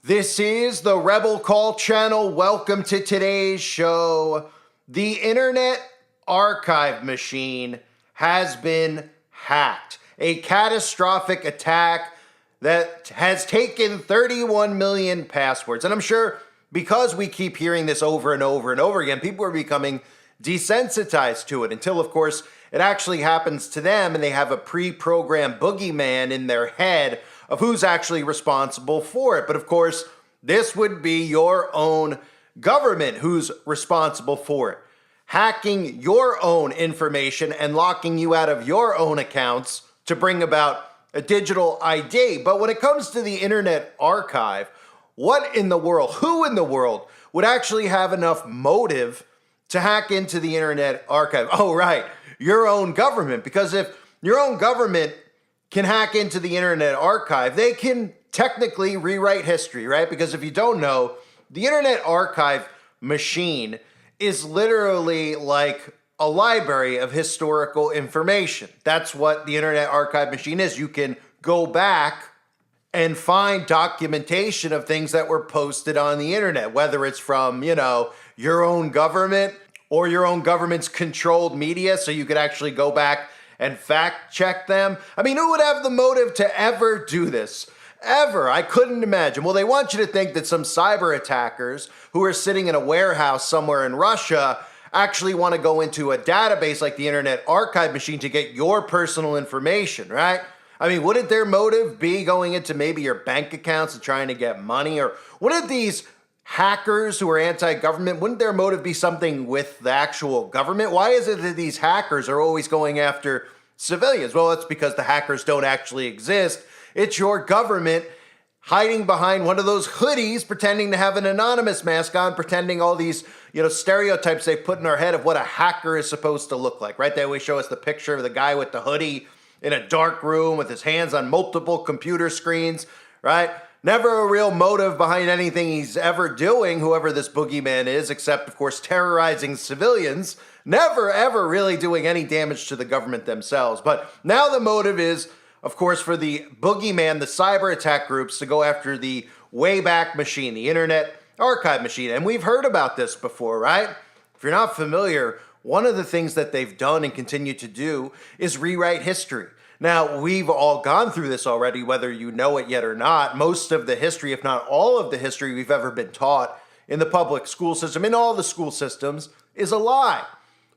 This is the Rebel Call channel. Welcome to today's show. The Internet Archive machine has been hacked. A catastrophic attack that has taken 31 million passwords. And I'm sure because we keep hearing this over and over and over again, people are becoming desensitized to it until, of course, it actually happens to them and they have a pre-programmed boogeyman in their head of who's actually responsible for it. But of course, this would be your own government who's responsible for it. Hacking your own information and locking you out of your own accounts to bring about a digital ID. But when it comes to the Internet Archive, what in the world, who in the world would actually have enough motive to hack into the Internet Archive? Oh, right, your own government. Because if your own government can hack into the Internet Archive, they can technically rewrite history, right? Because if you don't know, the Internet Archive machine is literally like a library of historical information. That's what the Internet Archive machine is. You can go back and find documentation of things that were posted on the internet, whether it's from, your own government or your own government's controlled media, so you could actually go back and fact check them. I mean, who would have the motive to ever do this? Ever. I couldn't imagine. Well, they want you to think that some cyber attackers who are sitting in a warehouse somewhere in Russia actually want to go into a database like the Internet Archive machine to get your personal information, right? I mean, wouldn't their motive be going into maybe your bank accounts and trying to get money? Or wouldn't these hackers who are anti-government, wouldn't their motive be something with the actual government? Why is it that these hackers are always going after civilians? Well, it's because the hackers don't actually exist. It's your government hiding behind one of those hoodies, pretending to have an anonymous mask on, pretending all these, stereotypes they put in our head of what a hacker is supposed to look like, right? They always show us the picture of the guy with the hoodie in a dark room with his hands on multiple computer screens, right? Never a real motive behind anything he's ever doing, whoever this boogeyman is, except, of course, terrorizing civilians. Never, ever really doing any damage to the government themselves. But now the motive is, of course, for the boogeyman, the cyber attack groups, to go after the Wayback Machine, the Internet Archive machine. And we've heard about this before, right? If you're not familiar, one of the things that they've done and continue to do is rewrite history. Now, we've all gone through this already, whether you know it yet or not. Most of the history, if not all of the history we've ever been taught in the public school system, in all the school systems, is a lie.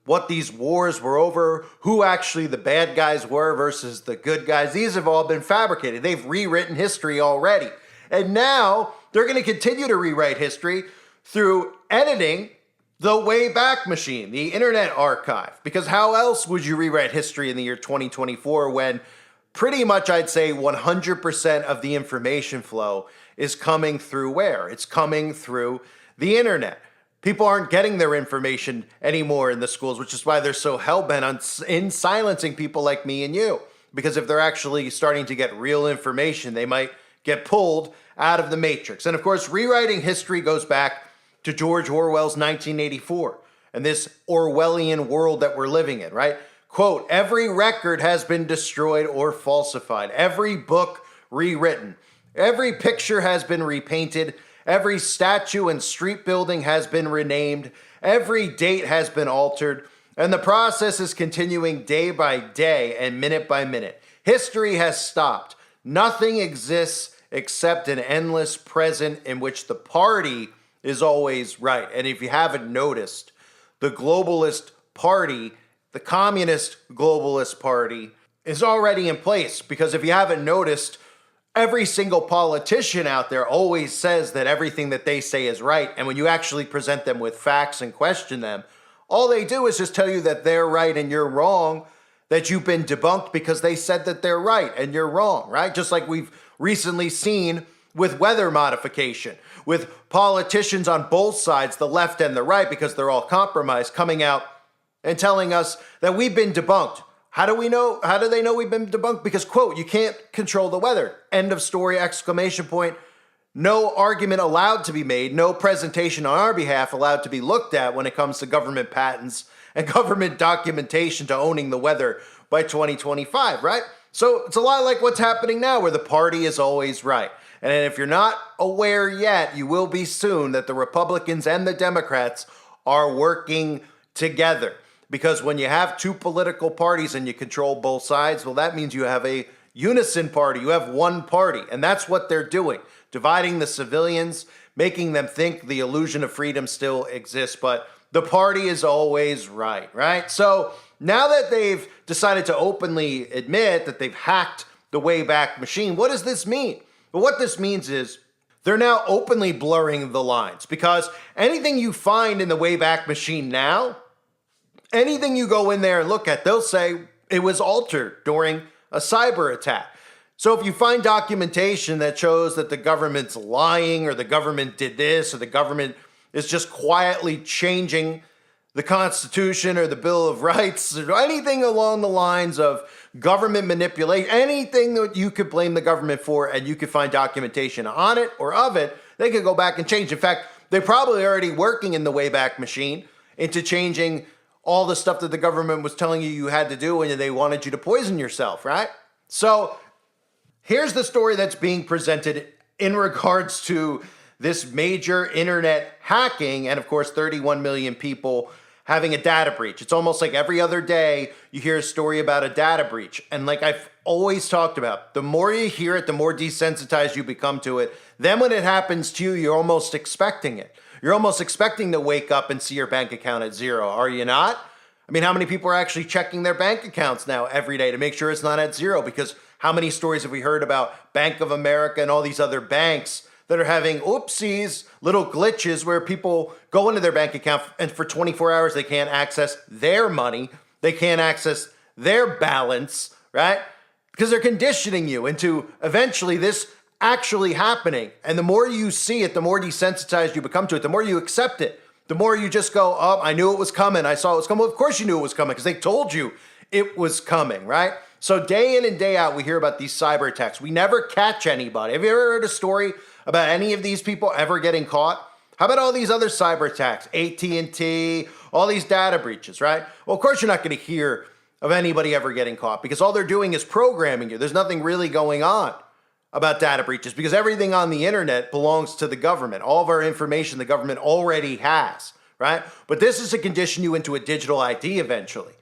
What these wars were over, who actually the bad guys were versus the good guys, these have all been fabricated. They've rewritten history already. And now they're going to continue to rewrite history through editing the Wayback Machine, the Internet Archive. Because how else would you rewrite history in the year 2024 when pretty much I'd say 100% of the information flow is coming through where? It's coming through the internet. People aren't getting their information anymore in the schools, which is why they're so hell-bent on silencing people like me and you. Because if they're actually starting to get real information, they might get pulled out of the matrix. And of course, rewriting history goes back to George Orwell's 1984 and this Orwellian world that we're living in, right? Quote, every record has been destroyed or falsified, every book rewritten, every picture has been repainted, every statue and street building has been renamed, every date has been altered, and the process is continuing day by day and minute by minute. History has stopped. Nothing exists except an endless present in which the party is always right. And if you haven't noticed, the globalist party, the communist globalist party, is already in place. Because if you haven't noticed, every single politician out there always says that everything that they say is right. And when you actually present them with facts and question them, all they do is just tell you that they're right and you're wrong, that you've been debunked because they said that they're right and you're wrong, right? Just like we've recently seen with weather modification, with politicians on both sides, the left and the right, because they're all compromised, coming out and telling us that we've been debunked. How do we know? How do they know we've been debunked? Because, quote, you can't control the weather. End of story, exclamation point. No argument allowed to be made. No presentation on our behalf allowed to be looked at when it comes to government patents and government documentation to owning the weather by 2025, right? So it's a lot like what's happening now, where the party is always right. And if you're not aware yet, you will be soon, that the Republicans and the Democrats are working together. Because when you have two political parties and you control both sides, well, that means you have a unison party. You have one party. And that's what they're doing, dividing the civilians, making them think the illusion of freedom still exists. But the party is always right, right? So now that they've decided to openly admit that they've hacked the Wayback Machine, what does this mean? Well, what this means is they're now openly blurring the lines, because anything you find in the Wayback Machine now, anything you go in there and look at, they'll say it was altered during a cyber attack. So if you find documentation that shows that the government's lying, or the government did this, or the government is just quietly changing the Constitution or the Bill of Rights, or anything along the lines of government manipulation, anything that you could blame the government for, and you could find documentation on it or of it, they could go back and change. In fact, they're probably already working in the Wayback Machine into changing all the stuff that the government was telling you you had to do and they wanted you to poison yourself, right? So here's the story that's being presented in regards to this major internet hacking, and of course 31 million people having a data breach. It's almost like every other day you hear a story about a data breach. And like I've always talked about, the more you hear it, the more desensitized you become to it. Then when it happens to you, you're almost expecting it. You're almost expecting to wake up and see your bank account at zero, are you not? I mean, how many people are actually checking their bank accounts now every day to make sure it's not at zero? Because how many stories have we heard about Bank of America and all these other banks that are having oopsies, little glitches where people go into their bank account and for 24 hours they can't access their money, they can't access their balance, right? Because they're conditioning you into eventually this actually happening. And the more you see it, the more desensitized you become to it, the more you accept it, the more you just go, oh, I knew it was coming, I saw it was coming. Well, of course you knew it was coming because they told you it was coming, right? So day in and day out, we hear about these cyber attacks. We never catch anybody. Have you ever heard a story about any of these people ever getting caught? How about all these other cyber attacks, AT&T, all these data breaches, right? Well, of course you're not going to hear of anybody ever getting caught because all they're doing is programming you. There's nothing really going on about data breaches because everything on the internet belongs to the government. All of our information the government already has, right? But this is to condition you into a digital ID eventually,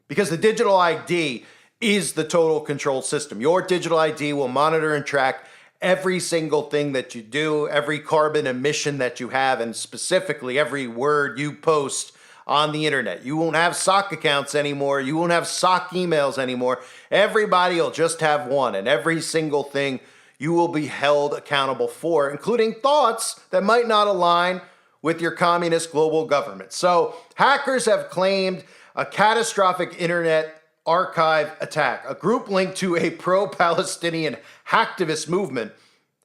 because the digital ID is the total control system. Your digital ID will monitor and track every single thing that you do, every carbon emission that you have, and specifically every word you post on the internet. You won't have sock accounts anymore. You won't have sock emails anymore. Everybody will just have one, and every single thing you will be held accountable for, including thoughts that might not align with your communist global government. So hackers have claimed a catastrophic internet archive attack. A group linked to a pro-Palestinian hacktivist movement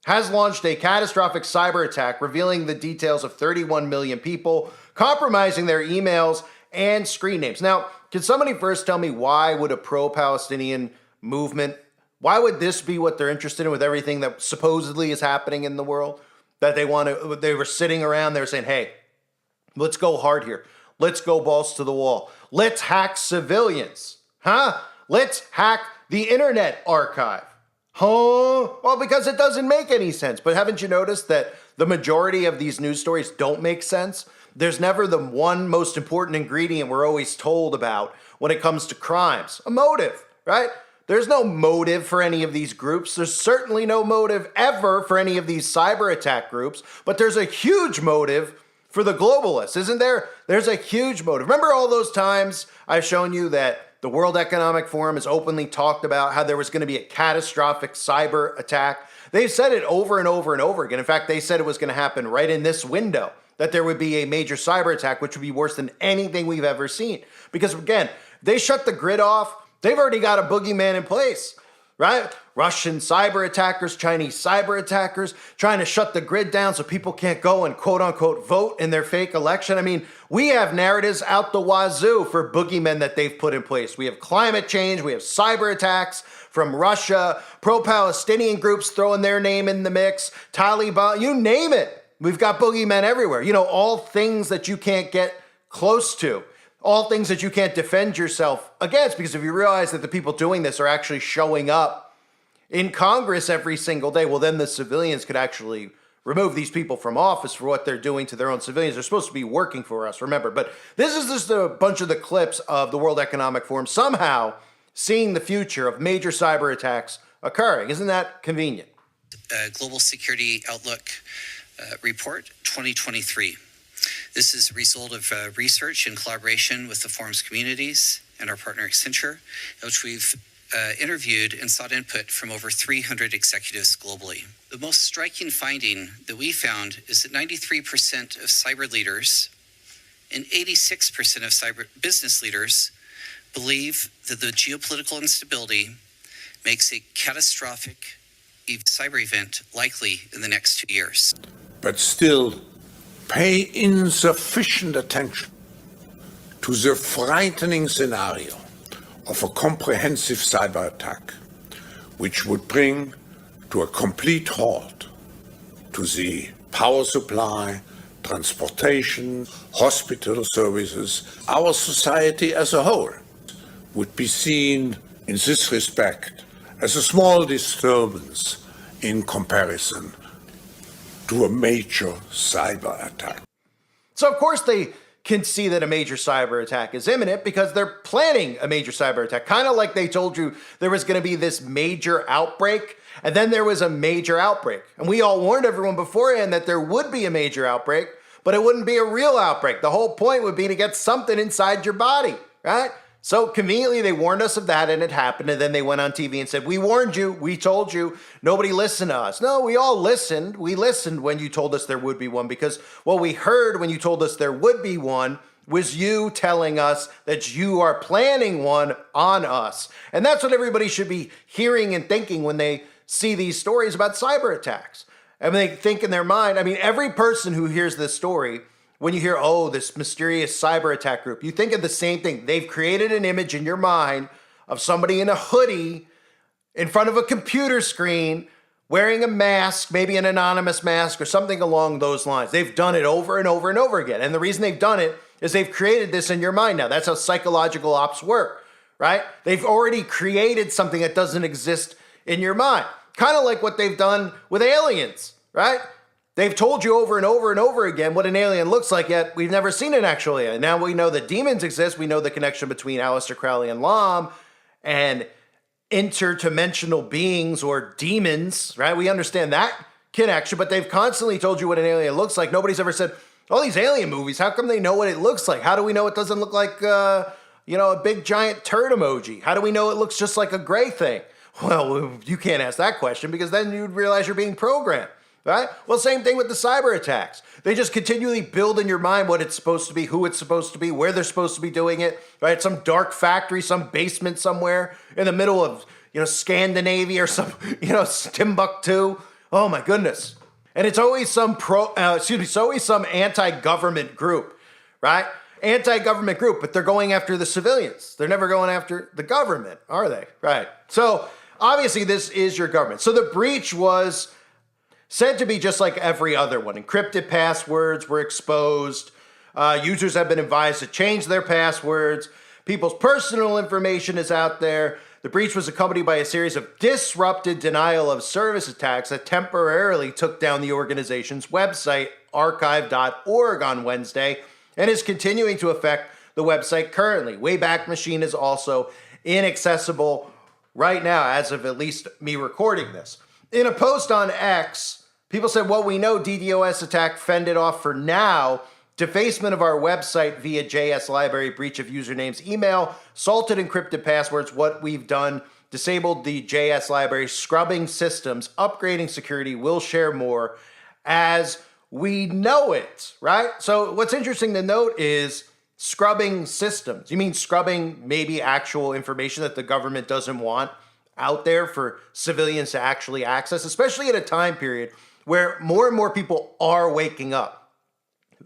has launched a catastrophic cyber attack revealing the details of 31 million people, compromising their emails and screen names. Now, can somebody first tell me why would a pro-Palestinian movement, why would this be what they're interested in with everything that supposedly is happening in the world? That they were sitting around, they were saying, hey, let's go hard here. Let's go balls to the wall. Let's hack civilians. Huh? Let's hack the internet archive. Huh? Well, because it doesn't make any sense. But haven't you noticed that the majority of these news stories don't make sense? There's never the one most important ingredient we're always told about when it comes to crimes. A motive, right? There's no motive for any of these groups. There's certainly no motive ever for any of these cyber attack groups. But there's a huge motive for the globalists, isn't there? There's a huge motive. Remember all those times I've shown you that the World Economic Forum has openly talked about how there was going to be a catastrophic cyber attack? They've said it over and over and over again. In fact, they said it was going to happen right in this window, that there would be a major cyber attack, which would be worse than anything we've ever seen. Because again, they shut the grid off. They've already got a boogeyman in place, right? Russian cyber attackers, Chinese cyber attackers, trying to shut the grid down so people can't go and quote unquote vote in their fake election. I mean, we have narratives out the wazoo for boogeymen that they've put in place. We have climate change, we have cyber attacks from Russia, pro-Palestinian groups throwing their name in the mix, Taliban, you name it. We've got boogeymen everywhere. You know, all things that you can't get close to. All things that you can't defend yourself against, because if you realize that the people doing this are actually showing up in Congress every single day, well, then the civilians could actually remove these people from office for what they're doing to their own civilians. They're supposed to be working for us, remember. But this is just a bunch of the clips of the World Economic Forum somehow seeing the future of major cyber attacks occurring. Isn't that convenient? Global Security Outlook Report 2023. This is a result of research in collaboration with the forum's communities and our partner Accenture, in which we've interviewed and sought input from over 300 executives globally. The most striking finding that we found is that 93% of cyber leaders and 86% of cyber business leaders believe that the geopolitical instability makes a catastrophic cyber event likely in the next 2 years. But still pay insufficient attention to the frightening scenario of a comprehensive cyber attack, which would bring to a complete halt to the power supply, transportation, hospital services. Our society as a whole would be seen in this respect as a small disturbance in comparison to a major cyber attack. So, of course, they can see that a major cyber attack is imminent because they're planning a major cyber attack. Kind of like they told you there was going to be this major outbreak, and then there was a major outbreak. And we all warned everyone beforehand that there would be a major outbreak, but it wouldn't be a real outbreak. The whole point would be to get something inside your body, right? So conveniently, they warned us of that, and it happened, and then they went on TV and said, we warned you, we told you, nobody listened to us. No, we all listened. We listened when you told us there would be one, because what we heard when you told us there would be one was you telling us that you are planning one on us. And that's what everybody should be hearing and thinking when they see these stories about cyber attacks. And they think in their mind, I mean, every person who hears this story, when you hear, oh, this mysterious cyber attack group, you think of the same thing. They've created an image in your mind of somebody in a hoodie in front of a computer screen wearing a mask, maybe an anonymous mask or something along those lines. They've done it over and over and over again. And the reason they've done it is they've created this in your mind now. That's how psychological ops work, right? They've already created something that doesn't exist in your mind. Kind of like what they've done with aliens, right? They've told you over and over and over again what an alien looks like, yet we've never seen an actual alien. Now we know that demons exist. We know the connection between Aleister Crowley and Lam and interdimensional beings or demons, right? We understand that connection, but they've constantly told you what an alien looks like. Nobody's ever said, all these alien movies, how come they know what it looks like? How do we know it doesn't look like, a big giant turd emoji? How do we know it looks just like a gray thing? Well, you can't ask that question because then you'd realize you're being programmed. Right? Well, same thing with the cyber attacks. They just continually build in your mind what it's supposed to be, who it's supposed to be, where they're supposed to be doing it, right? Some dark factory, some basement somewhere in the middle of, Scandinavia or some, Timbuktu. Oh my goodness. And it's always some it's always some anti-government group, right? Anti-government group, but they're going after the civilians. They're never going after the government, are they? Right. So obviously this is your government. So the breach was said to be just like every other one. Encrypted passwords were exposed. Users have been advised to change their passwords. People's personal information is out there. The breach was accompanied by a series of disrupted denial of service attacks that temporarily took down the organization's website, archive.org, on Wednesday, and is continuing to affect the website currently. Wayback Machine is also inaccessible right now, as of at least me recording this. In a post on X, people said, well, we know DDoS attack fended off for now. Defacement of our website via JS library, breach of usernames, email, salted encrypted passwords, what we've done, disabled the JS library, scrubbing systems, upgrading security, we'll share more as we know it, right? So what's interesting to note is scrubbing systems. You mean scrubbing maybe actual information that the government doesn't want out there for civilians to actually access, especially at a time period where more and more people are waking up.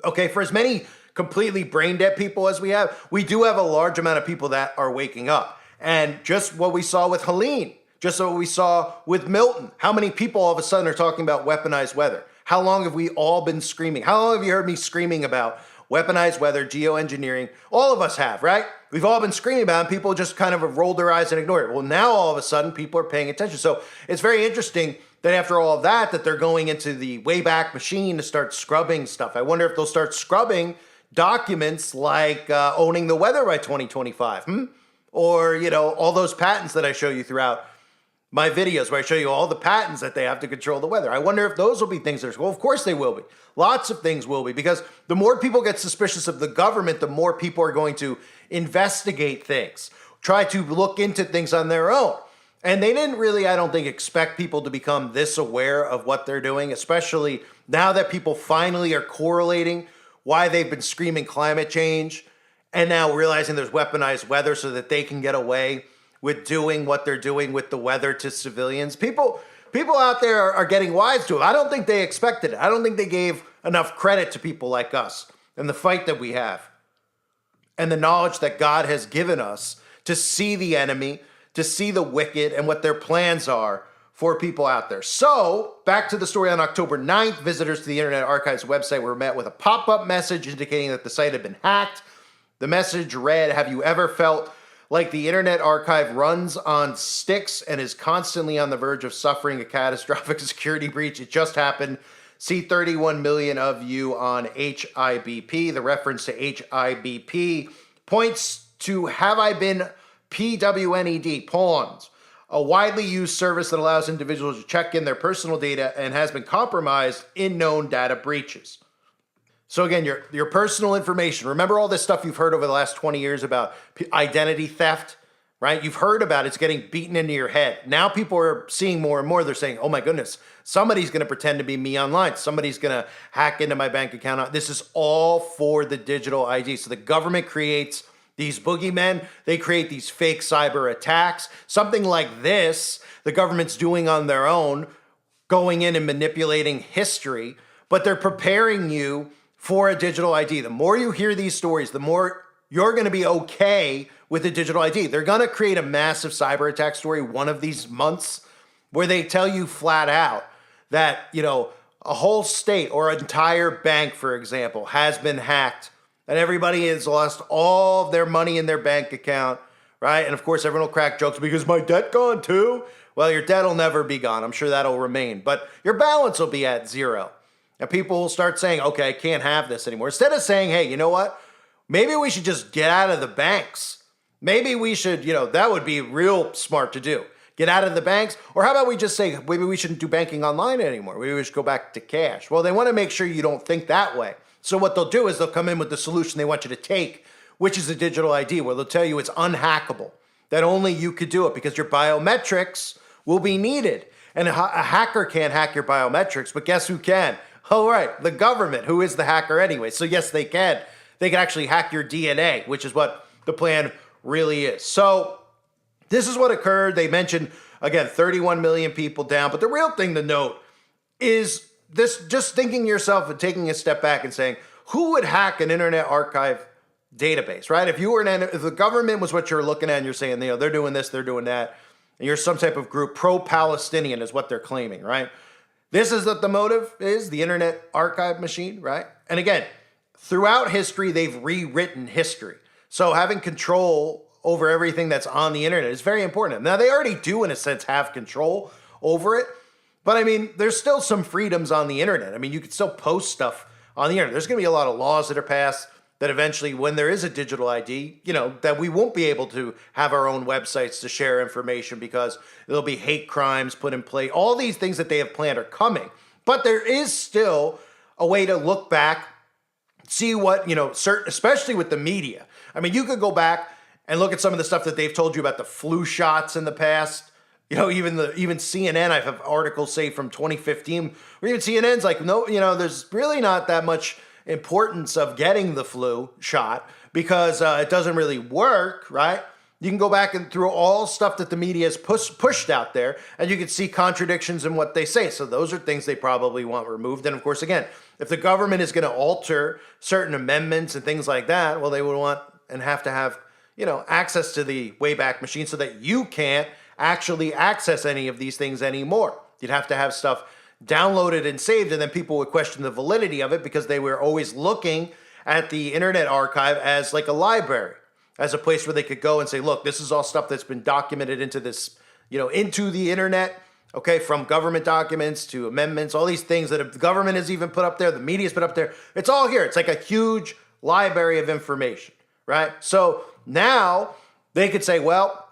Okay, for as many completely brain dead people as we do have a large amount of people that are waking up. And just what we saw with Helene, just what we saw with Milton, how many people all of a sudden are talking about weaponized weather? How long have we all been screaming? How long have you heard me screaming about weaponized weather, geoengineering? All of us have, right? we've all been screaming about, and people just kind of have rolled their eyes and ignored it. Well, now all of a sudden people are paying attention. So it's very interesting that after all of that, that they're going into the Wayback Machine to start scrubbing stuff. I wonder if they'll start scrubbing documents like owning the weather by 2025, or, you know, all those patents that I show you throughout my videos where I show you all the patents that they have to control the weather. I wonder if those will be things that are, well, of course they will be. Lots of things will be, because the more people get suspicious of the government, the more people are going to investigate things, try to look into things on their own. And they didn't really, I don't think, expect people to become this aware of what they're doing, especially now that people finally are correlating why they've been screaming climate change and now realizing there's weaponized weather so that they can get away with doing what they're doing with the weather to civilians. People out there are getting wise to it. I don't think they expected it. I don't think they gave enough credit to people like us and the fight that we have and the knowledge that God has given us to see the enemy, to see the wicked and what their plans are for people out there. So, back to the story. On October 9th, visitors to the Internet Archive's website were met with a pop-up message indicating that the site had been hacked. The message read, "Have you ever felt like the Internet Archive runs on sticks and is constantly on the verge of suffering a catastrophic security breach? It just happened. See 31 million of you on HIBP." The reference to HIBP points to Have I Been PWNED, Pawns, a widely used service that allows individuals to check in their personal data and has been compromised in known data breaches. So again, your personal information. Remember all this stuff you've heard over the last 20 years about identity theft, right? You've heard about it's getting beaten into your head. Now people are seeing more and more. They're saying, oh my goodness, somebody's going to pretend to be me online. Somebody's going to hack into my bank account. This is all for the digital ID. So the government creates these boogeymen. They create these fake cyber attacks. Something like this, the government's doing on their own, going in and manipulating history, but they're preparing you for a digital ID. The more you hear these stories, the more you're going to be okay with a digital ID. They're going to create a massive cyber attack story one of these months where they tell you flat out that, you know, a whole state or an entire bank, for example, has been hacked and everybody has lost all of their money in their bank account, right? And of course, everyone will crack jokes because my debt gone too. Well, your debt will never be gone. I'm sure that'll remain, but your balance will be at zero. And people will start saying, okay, I can't have this anymore. Instead of saying, hey, you know what? Maybe we should just get out of the banks. Maybe we should, you know, that would be real smart to do. Get out of the banks. Or how about we just say, maybe we shouldn't do banking online anymore. Maybe we should go back to cash. Well, they want to make sure you don't think that way. So what they'll do is they'll come in with the solution they want you to take, which is a digital ID, where they'll tell you it's unhackable, that only you could do it because your biometrics will be needed. And a hacker can't hack your biometrics, but guess who can? Oh, right, the government, who is the hacker anyway. So yes, they can. They can actually hack your DNA, which is what the plan really is. So this is what occurred. They mentioned, again, 31 million people down. But the real thing to note is this, just thinking yourself and taking a step back and saying, who would hack an Internet Archive database, right? If the government was what you're looking at and you're saying, you know, they're doing this, they're doing that, and you're some type of group, pro-Palestinian is what they're claiming, right? This is what the motive is, the Internet Archive machine, right? And again, throughout history, they've rewritten history. So having control over everything that's on the internet is very important. Now, they already do, in a sense, have control over it. But I mean, there's still some freedoms on the internet. I mean, you can still post stuff on the internet. There's going to be a lot of laws that are passed that eventually, when there is a digital ID, you know, that we won't be able to have our own websites to share information because there'll be hate crimes put in place. All these things that they have planned are coming. But there is still a way to look back, see what, you know, especially with the media. I mean, you could go back and look at some of the stuff that they've told you about the flu shots in the past. You know, even CNN, I have articles, say, from 2015, where even CNN's like, no, you know, there's really not that much importance of getting the flu shot because it doesn't really work, right? You can go back and through all stuff that the media has pushed out there, and you can see contradictions in what they say. So those are things they probably want removed. And of course, again, if the government is going to alter certain amendments and things like that, well, they would want and have to have, you know, access to the Wayback Machine so that you can't actually access any of these things anymore. You'd have to have stuff downloaded and saved, and then people would question the validity of it because they were always looking at the Internet Archive as like a library. as a place where they could go and say, look, this is all stuff that's been documented into this, into the internet, okay, from government documents to amendments, all these things that the government has even put up there, the media's put up there. It's all here. It's like a huge library of information, right? So now they could say, well,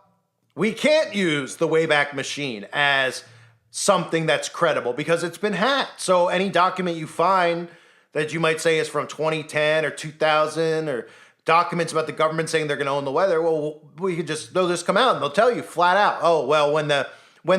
we can't use the Wayback Machine as something that's credible because it's been hacked. So any document you find that you might say is from 2010 or 2000 or documents about the government saying they're going to own the weather, well, they'll just come out and they'll tell you flat out, oh, well, when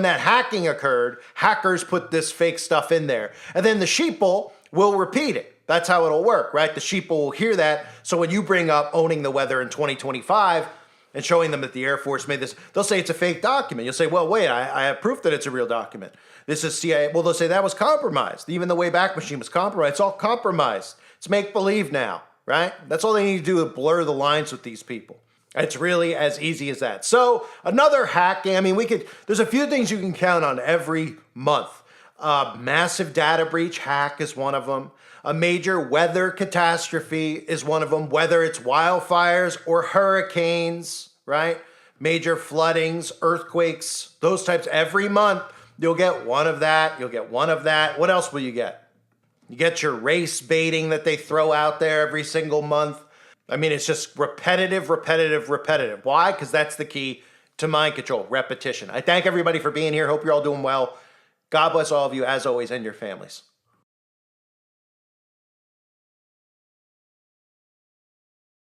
that hacking occurred, hackers put this fake stuff in there. And then the sheeple will repeat it. That's how it'll work, right? The sheeple will hear that. So when you bring up owning the weather in 2025 and showing them that the Air Force made this, they'll say it's a fake document. You'll say, well, wait, I have proof that it's a real document. This is CIA. Well, they'll say that was compromised. Even the Wayback Machine was compromised. It's all compromised. It's make-believe now, right? That's all they need to do is blur the lines with these people. It's really as easy as that. So another hack, there's a few things you can count on every month. Massive data breach hack is one of them. A major weather catastrophe is one of them, whether it's wildfires or hurricanes, right? Major floodings, earthquakes, those types. Every month, you'll get one of that. You'll get one of that. What else will you get? You get your race baiting that they throw out there every single month. It's just repetitive. Why? Because that's the key to mind control, repetition. I thank everybody for being here. Hope you're all doing well. God bless all of you, as always, and your families.